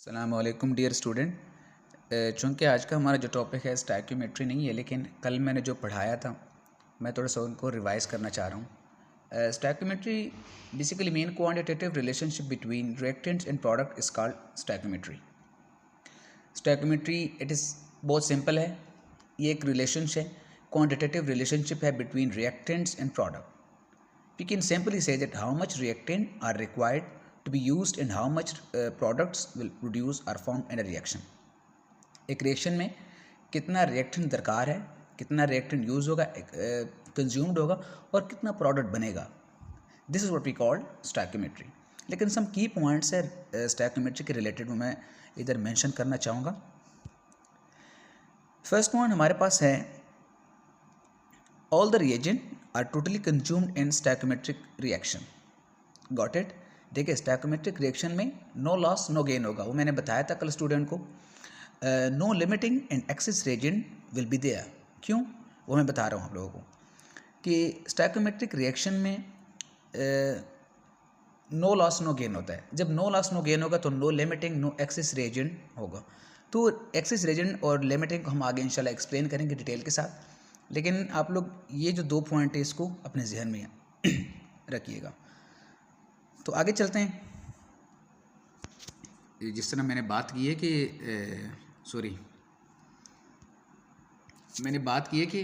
अस्सलामुअलैकुम dear student. चूँकि आज का हमारा जो टॉपिक है स्टैक्योमेट्री नहीं है, लेकिन कल मैंने जो पढ़ाया था मैं थोड़ा सा उनको रिवाइज़ करना चाह रहा हूँ। Stoichiometry basically mean quantitative relationship between reactants and product is called stoichiometry. Stoichiometry it is बहुत सिंपल है। ये एक रिलेशनशिप है, क्वांटिटेटिव रिलेशनशिप है between reactants and product. We can simply say that how much reactant are required to be used and how much products will produce or formed in a reaction. एक reaction में कितना reactant दरकार है, कितना reactant use होगा, consumed होगा और कितना प्रोडक्ट बनेगा. This is what we called stoichiometry. लेकिन सम की पॉइंट्स है स्टैक्योमेट्री के रिलेटेड मैं इधर मेंशन करना चाहूँगा. फर्स्ट पॉइंट हमारे पास है all the reagent are totally consumed in stoichiometric reaction. Got it? देखिए stoichiometric reaction में no loss no gain होगा. वो मैंने बताया था कल स्टूडेंट को. No limiting and excess reagent will be there. क्यों? वो मैं बता रहा हूँ आप लोगों को कि stoichiometric reaction में no loss no gain होता है. जब no loss no gain होगा तो no limiting no excess reagent होगा. तो excess reagent और limiting को हम आगे इंशाल्लाह एक्सप्लेन करेंगे डिटेल के साथ. लेकिन आप लोग ये जो दो पॉइंट है इसको अपने जहन में रखिएगा. तो आगे चलते हैं. जिस तरह मैंने बात की है कि मैंने बात की है कि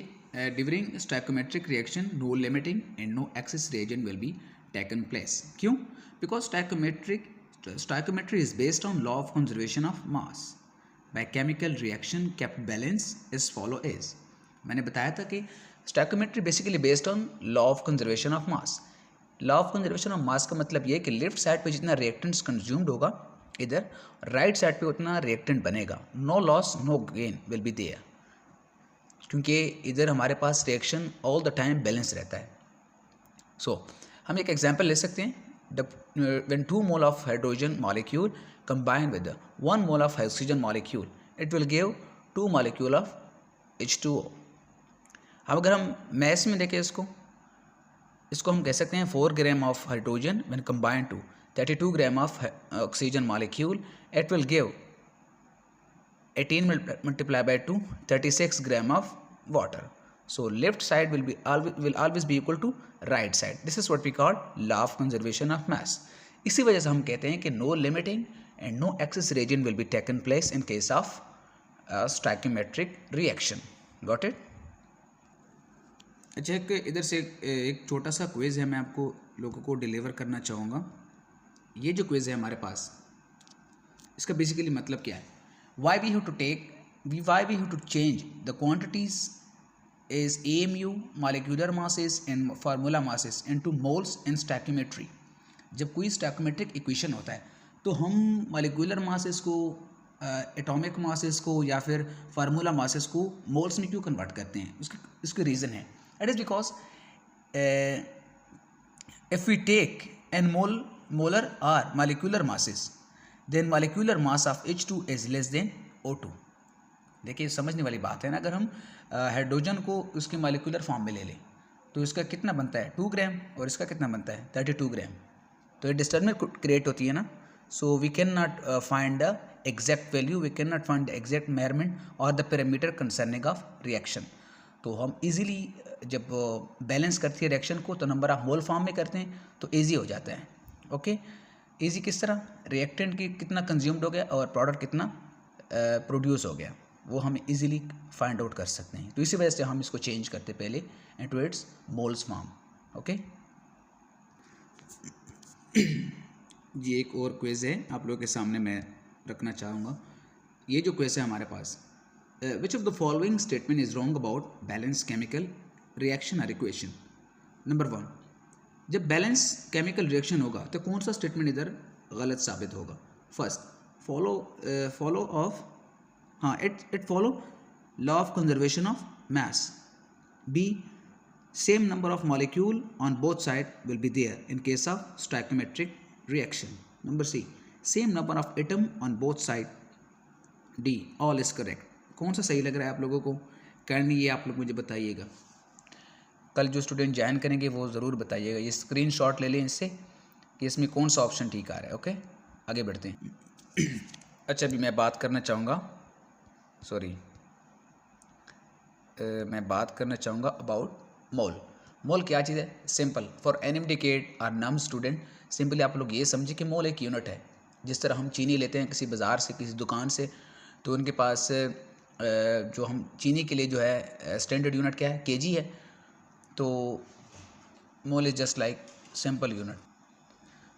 during stoichiometric reaction no limiting and no excess reagent will be taken place. क्यों? Because stoichiometry is based on law of conservation of mass by chemical reaction kept balance is follow as. मैंने बताया था कि stoichiometry basically based on law of conservation of mass. Law of conservation of mass का मतलब ये है कि left side पे जितना रिएक्टेंट्स कंज्यूम्ड होगा इधर राइट साइड पे उतना रिएक्टेंट बनेगा. No loss no gain will be there, क्योंकि इधर हमारे पास reaction all the time balance रहता है. सो हम एक एग्जांपल ले सकते हैं. When 2 mole of hydrogen molecule combine with 1 mole of oxygen molecule it will give 2 molecule of H2O. अब अगर हम मैथ्स में देखें इसको हम कह सकते हैं 4 gram of hydrogen when combined to 32 gram of oxygen molecule it will give 18 multiplied by 2 36 gram of water. So left side will always be equal to right side. This is what we call law of conservation of mass. इसी वजह से हम कहते हैं कि no limiting and no excess reagent will be taken place in case of stoichiometric reaction. Got it? अच्छा, इधर से एक छोटा सा क्विज है, मैं आपको लोगों को डिलीवर करना चाहूँगा. ये जो क्विज है हमारे पास, इसका बेसिकली मतलब क्या है? why we have to change the quantities is AMU molecular masses and formula masses into moles in stoichiometry. जब कोई stoichiometric इक्वेशन होता है तो हम molecular masses को एटॉमिक मासेस को या फिर फार्मूला मासेस को मोल्स में क्यों कन्वर्ट करते हैं? उसका रीज़न है. It is because if we take an molar or molecular masses then molecular mass of H2 is less than O2. देखिए समझने वाली बात है ना. अगर हम हाइड्रोजन को उसके मॉलिक्यूलर फॉर्म में ले लें तो इसका कितना बनता है 2 ग्राम और इसका कितना बनता है 32 ग्राम. तो ये डिस्टर्बेंस क्रिएट होती है ना. So we can not find the exact value, we cannot find the exact measurement or the parameter concerning of reaction. तो हम easily जब बैलेंस करती है रिएक्शन को तो नंबर ऑफ मोल फॉर्म में करते हैं तो ईजी हो जाता है. ओके, ईजी किस तरह? रिएक्टेंट की कितना कंज्यूम्ड हो गया और प्रोडक्ट कितना प्रोड्यूस हो गया वो हम इजीली फाइंड आउट कर सकते हैं. तो इसी वजह से हम इसको चेंज करते पहले into its moles form. Okay जी, एक और क्विज है आप लोगों के सामने मैं रखना चाहूँगा. ये जो क्वेश्चन है हमारे पास, which of the following statement is wrong about balance chemical reaction और इक्वेशन. नंबर 1, जब बैलेंस केमिकल रिएक्शन होगा तो कौन सा स्टेटमेंट इधर गलत साबित होगा? First, follow of it follow law of conservation of mass. B, same number of molecule on both side will be there in case of stoichiometric reaction. Number C, same number of atom on both side. D, all is correct. कौन सा सही लग रहा है आप लोगों को? करनी ये आप लोग मुझे बताइएगा. कल जो स्टूडेंट ज्वाइन करेंगे वो ज़रूर बताइएगा. ये स्क्रीनशॉट ले लें इससे कि इसमें कौन सा ऑप्शन ठीक आ रहा है. ओके, आगे बढ़ते हैं. अच्छा, अभी मैं बात करना चाहूँगा अबाउट मोल। मोल क्या चीज़ है? Simple for any decade or नम स्टूडेंट, सिंपली आप लोग ये समझिए कि मोल एक यूनिट है। जिस तरह हम चीनी लेते हैं किसी बाज़ार से, किसी दुकान से, तो उनके पास जो हम चीनी के लिए जो है स्टैंडर्ड यूनिट क्या है? केजी है। तो mole is just like simple unit.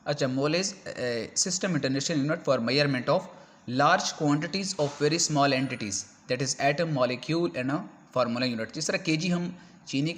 अच्छा, mole is system international unit for measurement of large quantities of very small entities, that is atom, molecule and a formula unit. जिस तरह KG हम चीनी